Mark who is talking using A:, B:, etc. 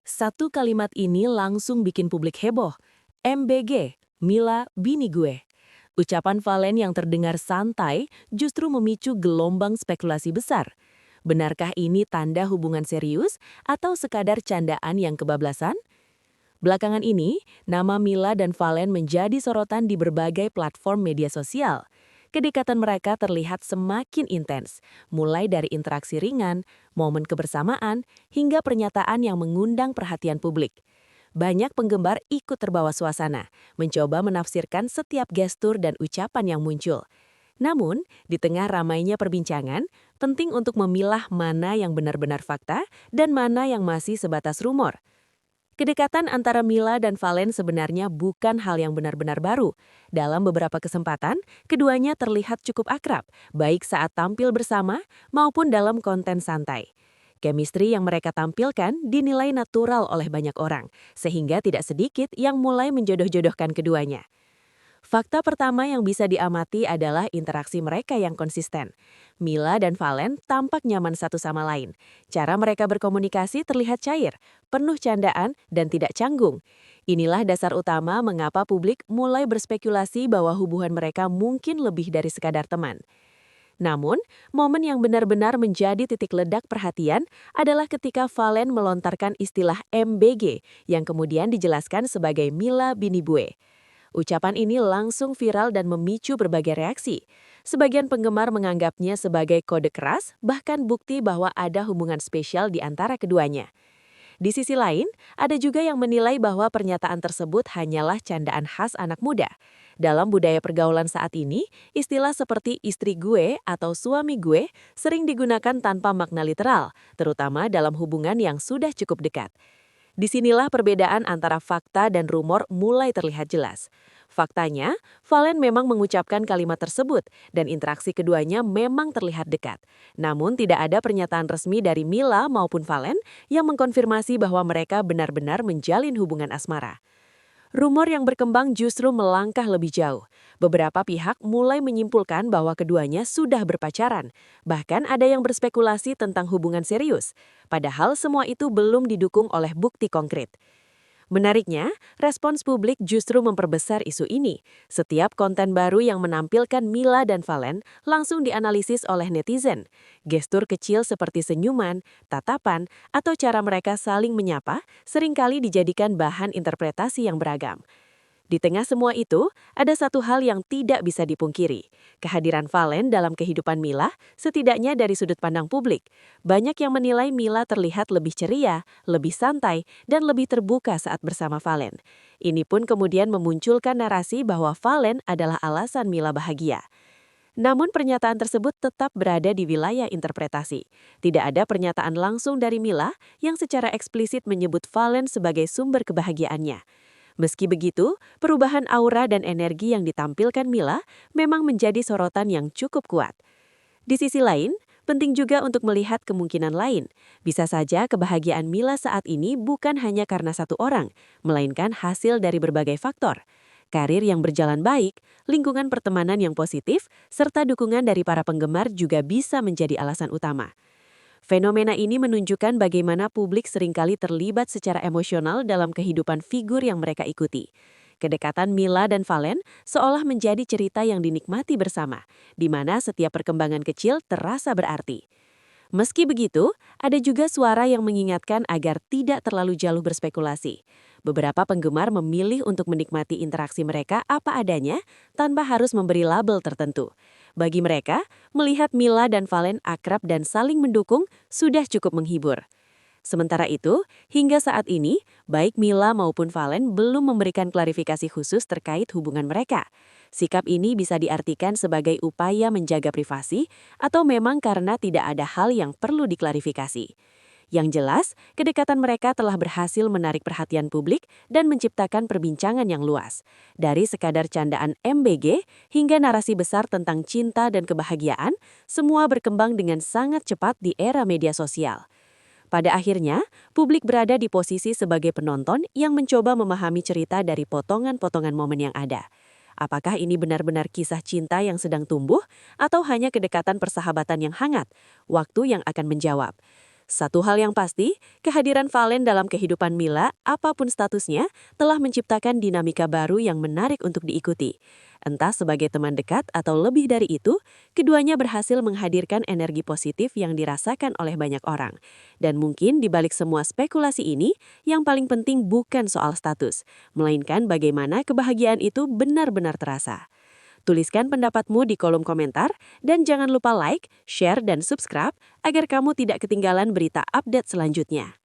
A: Satu kalimat ini langsung bikin publik heboh. MBG, Mila bini gue. Ucapan Valen yang terdengar santai justru memicu gelombang spekulasi besar. Benarkah ini tanda hubungan serius atau sekadar candaan yang kebablasan? Belakangan ini, nama Mila dan Valen menjadi sorotan di berbagai platform media sosial. Kedekatan mereka terlihat semakin intens, mulai dari interaksi ringan, momen kebersamaan, hingga pernyataan yang mengundang perhatian publik. Banyak penggemar ikut terbawa suasana, mencoba menafsirkan setiap gestur dan ucapan yang muncul. Namun, di tengah ramainya perbincangan, penting untuk memilah mana yang benar-benar fakta dan mana yang masih sebatas rumor. Kedekatan antara Mila dan Valen sebenarnya bukan hal yang benar-benar baru. Dalam beberapa kesempatan, keduanya terlihat cukup akrab, baik saat tampil bersama maupun dalam konten santai. Chemistry yang mereka tampilkan dinilai natural oleh banyak orang, sehingga tidak sedikit yang mulai menjodoh-jodohkan keduanya. Fakta pertama yang bisa diamati adalah interaksi mereka yang konsisten. Mila dan Valen tampak nyaman satu sama lain. Cara mereka berkomunikasi terlihat cair, penuh candaan, dan tidak canggung. Inilah dasar utama mengapa publik mulai berspekulasi bahwa hubungan mereka mungkin lebih dari sekadar teman. Namun, momen yang benar-benar menjadi titik ledak perhatian adalah ketika Valen melontarkan istilah MBG yang kemudian dijelaskan sebagai Mila bini gue. Ucapan ini langsung viral dan memicu berbagai reaksi. Sebagian penggemar menganggapnya sebagai kode keras, bahkan bukti bahwa ada hubungan spesial di antara keduanya. Di sisi lain, ada juga yang menilai bahwa pernyataan tersebut hanyalah candaan khas anak muda. Dalam budaya pergaulan saat ini, istilah seperti istri gue atau suami gue sering digunakan tanpa makna literal, terutama dalam hubungan yang sudah cukup dekat. Disinilah perbedaan antara fakta dan rumor mulai terlihat jelas. Faktanya, Valen memang mengucapkan kalimat tersebut dan interaksi keduanya memang terlihat dekat. Namun tidak ada pernyataan resmi dari Mila maupun Valen yang mengkonfirmasi bahwa mereka benar-benar menjalin hubungan asmara. Rumor yang berkembang justru melangkah lebih jauh. Beberapa pihak mulai menyimpulkan bahwa keduanya sudah berpacaran. Bahkan ada yang berspekulasi tentang hubungan serius. Padahal semua itu belum didukung oleh bukti konkret. Menariknya, respons publik justru memperbesar isu ini. Setiap konten baru yang menampilkan Mila dan Valen langsung dianalisis oleh netizen. Gestur kecil seperti senyuman, tatapan, atau cara mereka saling menyapa seringkali dijadikan bahan interpretasi yang beragam. Di tengah semua itu, ada satu hal yang tidak bisa dipungkiri. Kehadiran Valen dalam kehidupan Mila, setidaknya dari sudut pandang publik. Banyak yang menilai Mila terlihat lebih ceria, lebih santai, dan lebih terbuka saat bersama Valen. Ini pun kemudian memunculkan narasi bahwa Valen adalah alasan Mila bahagia. Namun pernyataan tersebut tetap berada di wilayah interpretasi. Tidak ada pernyataan langsung dari Mila yang secara eksplisit menyebut Valen sebagai sumber kebahagiaannya. Meski begitu, perubahan aura dan energi yang ditampilkan Mila memang menjadi sorotan yang cukup kuat. Di sisi lain, penting juga untuk melihat kemungkinan lain. Bisa saja kebahagiaan Mila saat ini bukan hanya karena satu orang, melainkan hasil dari berbagai faktor. Karir yang berjalan baik, lingkungan pertemanan yang positif, serta dukungan dari para penggemar juga bisa menjadi alasan utama. Fenomena ini menunjukkan bagaimana publik seringkali terlibat secara emosional dalam kehidupan figur yang mereka ikuti. Kedekatan Mila dan Valen seolah menjadi cerita yang dinikmati bersama, di mana setiap perkembangan kecil terasa berarti. Meski begitu, ada juga suara yang mengingatkan agar tidak terlalu jauh berspekulasi. Beberapa penggemar memilih untuk menikmati interaksi mereka apa adanya tanpa harus memberi label tertentu. Bagi mereka, melihat Mila dan Valen akrab dan saling mendukung sudah cukup menghibur. Sementara itu, hingga saat ini, baik Mila maupun Valen belum memberikan klarifikasi khusus terkait hubungan mereka. Sikap ini bisa diartikan sebagai upaya menjaga privasi atau memang karena tidak ada hal yang perlu diklarifikasi. Yang jelas, kedekatan mereka telah berhasil menarik perhatian publik dan menciptakan perbincangan yang luas. Dari sekadar candaan MBG hingga narasi besar tentang cinta dan kebahagiaan, semua berkembang dengan sangat cepat di era media sosial. Pada akhirnya, publik berada di posisi sebagai penonton yang mencoba memahami cerita dari potongan-potongan momen yang ada. Apakah ini benar-benar kisah cinta yang sedang tumbuh atau hanya kedekatan persahabatan yang hangat? Waktu yang akan menjawab. Satu hal yang pasti, kehadiran Valen dalam kehidupan Mila, apapun statusnya, telah menciptakan dinamika baru yang menarik untuk diikuti. Entah sebagai teman dekat atau lebih dari itu, keduanya berhasil menghadirkan energi positif yang dirasakan oleh banyak orang. Dan mungkin di balik semua spekulasi ini, yang paling penting bukan soal status, melainkan bagaimana kebahagiaan itu benar-benar terasa. Tuliskan pendapatmu di kolom komentar, dan jangan lupa like, share, dan subscribe agar kamu tidak ketinggalan berita update selanjutnya.